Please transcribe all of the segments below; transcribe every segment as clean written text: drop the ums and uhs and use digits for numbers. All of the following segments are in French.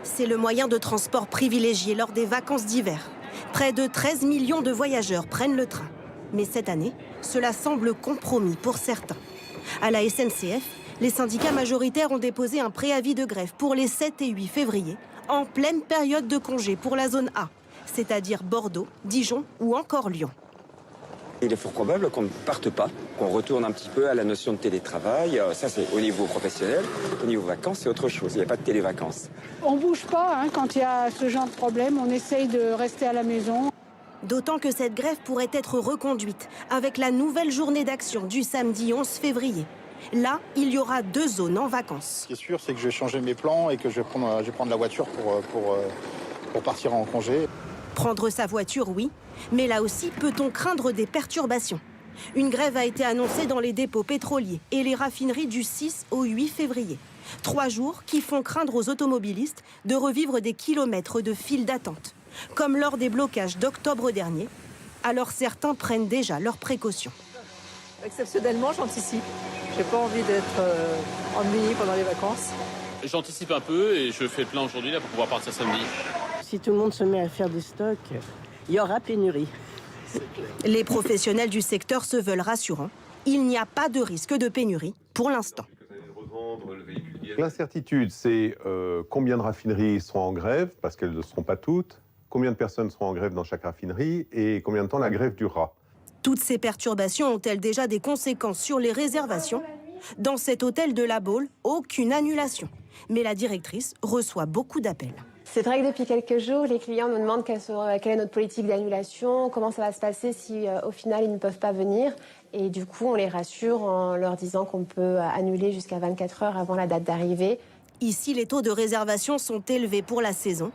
C'est le moyen de transport privilégié lors des vacances d'hiver. Près de 13 millions de voyageurs prennent le train. Mais cette année, cela semble compromis pour certains. À la SNCF, les syndicats majoritaires ont déposé un préavis de grève pour les 7 et 8 février, en pleine période de congé pour la zone A, c'est-à-dire Bordeaux, Dijon ou encore Lyon. Il est fort probable qu'on ne parte pas, qu'on retourne un petit peu à la notion de télétravail. Ça, c'est au niveau professionnel. Au niveau vacances, c'est autre chose. Il n'y a pas de télévacances. On ne bouge pas quand il y a ce genre de problème. On essaye de rester à la maison. D'autant que cette grève pourrait être reconduite avec la nouvelle journée d'action du samedi 11 février. Là, il y aura 2 zones en vacances. Ce qui est sûr, c'est que je vais changer mes plans et que je vais prendre la voiture pour partir en congé. Prendre sa voiture, oui, mais là aussi, peut-on craindre des perturbations? Une grève a été annoncée dans les dépôts pétroliers et les raffineries du 6 au 8 février. 3 jours qui font craindre aux automobilistes de revivre des kilomètres de files d'attente, comme lors des blocages d'octobre dernier. Alors certains prennent déjà leurs précautions. Exceptionnellement, j'anticipe. J'ai pas envie d'être ennuyée pendant les vacances. J'anticipe un peu et je fais le plein aujourd'hui là pour pouvoir partir samedi. Si tout le monde se met à faire des stocks, il y aura pénurie. Les professionnels du secteur se veulent rassurants. Il n'y a pas de risque de pénurie pour l'instant. L'incertitude, c'est combien de raffineries seront en grève, parce qu'elles ne seront pas toutes, combien de personnes seront en grève dans chaque raffinerie et combien de temps la grève durera. Toutes ces perturbations ont-elles déjà des conséquences sur les réservations? Dans cet hôtel de La Baule, aucune annulation. Mais la directrice reçoit beaucoup d'appels. C'est vrai que depuis quelques jours, les clients nous demandent quelle est notre politique d'annulation, comment ça va se passer si au final ils ne peuvent pas venir. Et du coup, on les rassure en leur disant qu'on peut annuler jusqu'à 24 heures avant la date d'arrivée. Ici, les taux de réservation sont élevés pour la saison,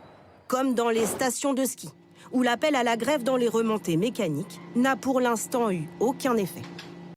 comme dans les stations de ski, où l'appel à la grève dans les remontées mécaniques n'a pour l'instant eu aucun effet.